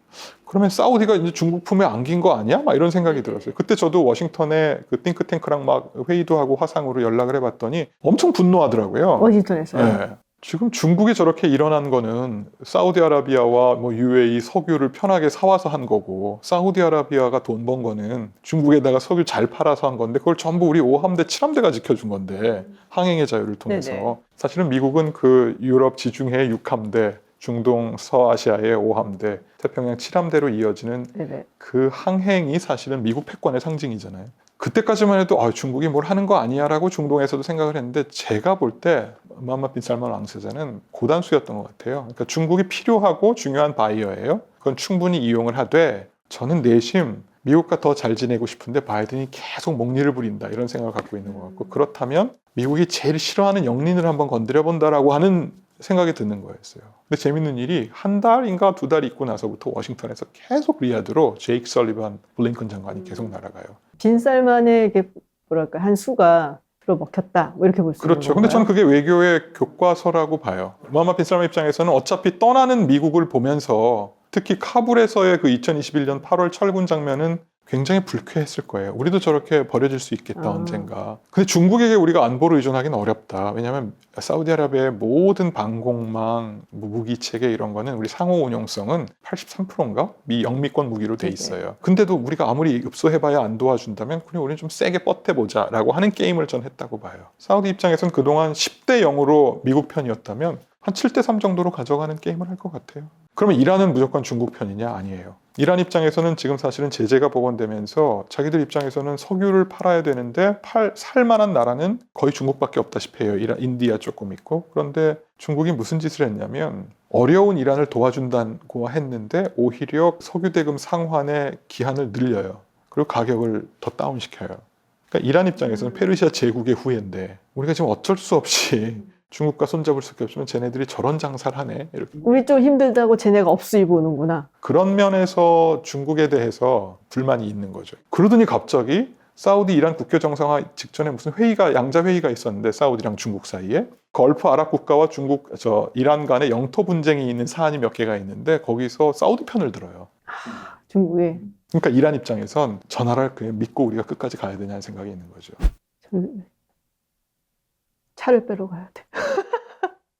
그러면 사우디가 이제 중국 품에 안긴 거 아니야? 막 이런 생각이 들었어요. 그때 저도 워싱턴에 그 띵크탱크랑 막 회의도 하고 화상으로 연락을 해봤더니 엄청 분노하더라고요.
워싱턴에서요.
네. 지금 중국이 저렇게 일어난 거는 사우디아라비아와 뭐 UAE 석유를 편하게 사와서 한 거고, 사우디아라비아가 돈 번 거는 중국에다가 석유 잘 팔아서 한 건데, 그걸 전부 우리 5함대, 7함대가 지켜준 건데, 항행의 자유를 통해서.
네네.
사실은 미국은 그 유럽 지중해 6함대, 중동 서아시아의 5함대, 태평양 7함대로 이어지는
네네.
그 항행이 사실은 미국 패권의 상징이잖아요. 그때까지만 해도 중국이 뭘 하는 거 아니야 라고 중동에서도 생각을 했는데, 제가 볼 때 무함마드 빈 살만 왕세자는 고단수였던 것 같아요. 그러니까 중국이 필요하고 중요한 바이어예요. 그건 충분히 이용을 하되, 저는 내심 미국과 더 잘 지내고 싶은데 바이든이 계속 목리를 부린다, 이런 생각을 갖고 있는 것 같고, 그렇다면 미국이 제일 싫어하는 영린을 한번 건드려 본다라고 하는 생각이 드는 거였어요. 근데 재밌는 일이 한 달인가 두 달 있고 나서부터 워싱턴에서 계속 리야드로 제이크 설리반 블링컨 장관이 계속 날아가요.
빈살만의 이게 뭐랄까 한 수가 들어먹혔다, 뭐 이렇게 볼 수 있는
그렇죠. 근데 저는 그게 외교의 교과서라고 봐요. 무함마드 빈 살만 입장에서는 어차피 떠나는 미국을 보면서, 특히 카불에서의 그 2021년 8월 철군 장면은 굉장히 불쾌했을 거예요. 우리도 저렇게 버려질 수 있겠다, 언젠가. 근데 중국에게 우리가 안보를 의존하기는 어렵다. 왜냐하면 사우디아라비아의 모든 방공망, 무기 체계 이런 거는 우리 상호 운용성은 83%인가? 미 영미권 무기로 돼 있어요. 근데도 우리가 아무리 읍소해봐야 안 도와준다면 그냥 우리는 좀 세게 뻗해보자 라고 하는 게임을 전 했다고 봐요. 사우디 입장에서는 그동안 10대 0으로 미국 편이었다면 한 7대 3 정도로 가져가는 게임을 할 것 같아요. 그러면 이란은 무조건 중국 편이냐? 아니에요. 이란 입장에서는 지금 사실은 제재가 복원되면서 자기들 입장에서는 석유를 팔아야 되는데 살 만한 나라는 거의 중국밖에 없다시피 해요. 인디아 조금 있고. 그런데 중국이 무슨 짓을 했냐면, 어려운 이란을 도와준다고 했는데 오히려 석유 대금 상환의 기한을 늘려요. 그리고 가격을 더 다운시켜요. 그러니까 이란 입장에서는 페르시아 제국의 후예인데 우리가 지금 어쩔 수 없이 중국과 손잡을 수밖에 없으면 쟤네들이 저런 장사를 하네, 이렇게.
우리 좀 힘들다고 쟤네가 업수이 보는구나.
그런 면에서 중국에 대해서 불만이 있는 거죠. 그러더니 갑자기 사우디 이란 국교 정상화 직전에 무슨 회의가, 양자 회의가 있었는데, 사우디랑 중국 사이에 걸프 아랍 국가와 이란 간에 영토 분쟁이 있는 사안이 몇 개가 있는데, 거기서 사우디 편을 들어요.
중국에.
그러니까 이란 입장에선 저 나라를 그냥 믿고 우리가 끝까지 가야 되냐는 생각이 있는 거죠.
차를 빼러 가야 돼.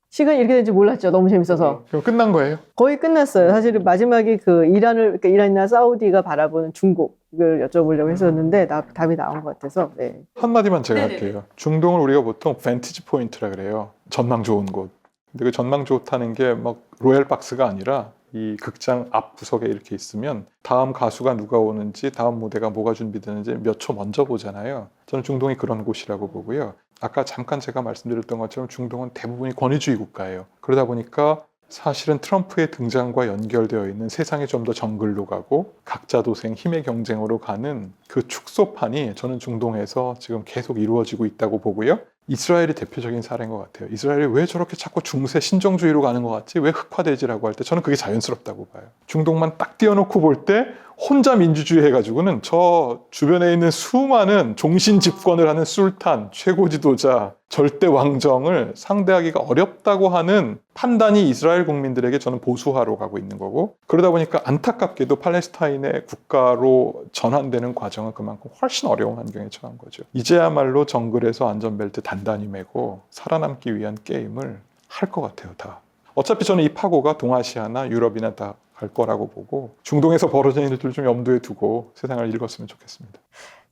시간이 이렇게 될지 몰랐죠. 너무 재밌어서.
그럼 끝난 거예요?
거의 끝났어요. 사실은 마지막에 그 그러니까 이란이나 사우디가 바라보는 중국을 여쭤보려고 했었는데 답이 나온 것 같아서. 네.
한마디만 제가
네네네.
할게요. 중동을 우리가 보통 벤티지 포인트라 그래요. 전망 좋은 곳. 근데 그 전망 좋다는 게 막 로얄 박스가 아니라, 이 극장 앞 구석에 이렇게 있으면 다음 가수가 누가 오는지, 다음 무대가 뭐가 준비되는지 몇 초 먼저 보잖아요. 저는 중동이 그런 곳이라고 보고요. 아까 잠깐 제가 말씀드렸던 것처럼 중동은 대부분이 권위주의 국가예요. 그러다 보니까 사실은 트럼프의 등장과 연결되어 있는 세상이 좀 더 정글로 가고 각자 도생, 힘의 경쟁으로 가는 그 축소판이 저는 중동에서 지금 계속 이루어지고 있다고 보고요. 이스라엘이 대표적인 사례인 것 같아요. 이스라엘이 왜 저렇게 자꾸 중세 신정주의로 가는 것 같지? 왜 흑화되지라고 할 때 저는 그게 자연스럽다고 봐요. 중동만 딱 띄워놓고 볼 때 혼자 민주주의 해가지고는 저 주변에 있는 수많은 종신 집권을 하는 술탄, 최고 지도자, 절대 왕정을 상대하기가 어렵다고 하는 판단이 이스라엘 국민들에게 저는 보수화로 가고 있는 거고, 그러다 보니까 안타깝게도 팔레스타인의 국가로 전환되는 과정은 그만큼 훨씬 어려운 환경에 처한 거죠. 이제야말로 정글에서 안전벨트 단단히 매고 살아남기 위한 게임을 할 것 같아요, 다. 어차피 저는 이 파고가 동아시아나 유럽이나 다 갈 거라고 보고, 중동에서 벌어지는 일들을 좀 염두에 두고 세상을 읽었으면 좋겠습니다.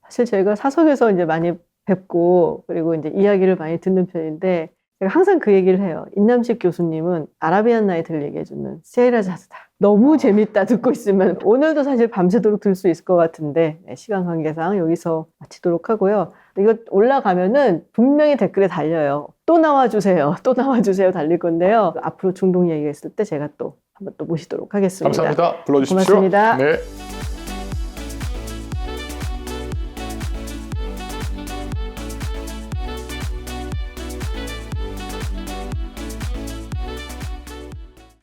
사실 저희가 사석에서 이제 많이 뵙고, 그리고 이제 이야기를 많이 듣는 편인데, 제가 항상 그 얘기를 해요. 인남식 교수님은 아라비안 나이트를 얘기해주는 세이라자드다. 너무 재밌다. 듣고 있으면 오늘도 사실 밤새도록 들을 수 있을 것 같은데, 시간 관계상 여기서 마치도록 하고요. 이거 올라가면은 분명히 댓글에 달려요. 또 나와주세요. 또 나와주세요. 달릴 건데요. 앞으로 중동 얘기가 있을 때 제가 또 한번 또 모시도록 하겠습니다.
감사합니다. 불러주십시오.
고맙습니다.
네.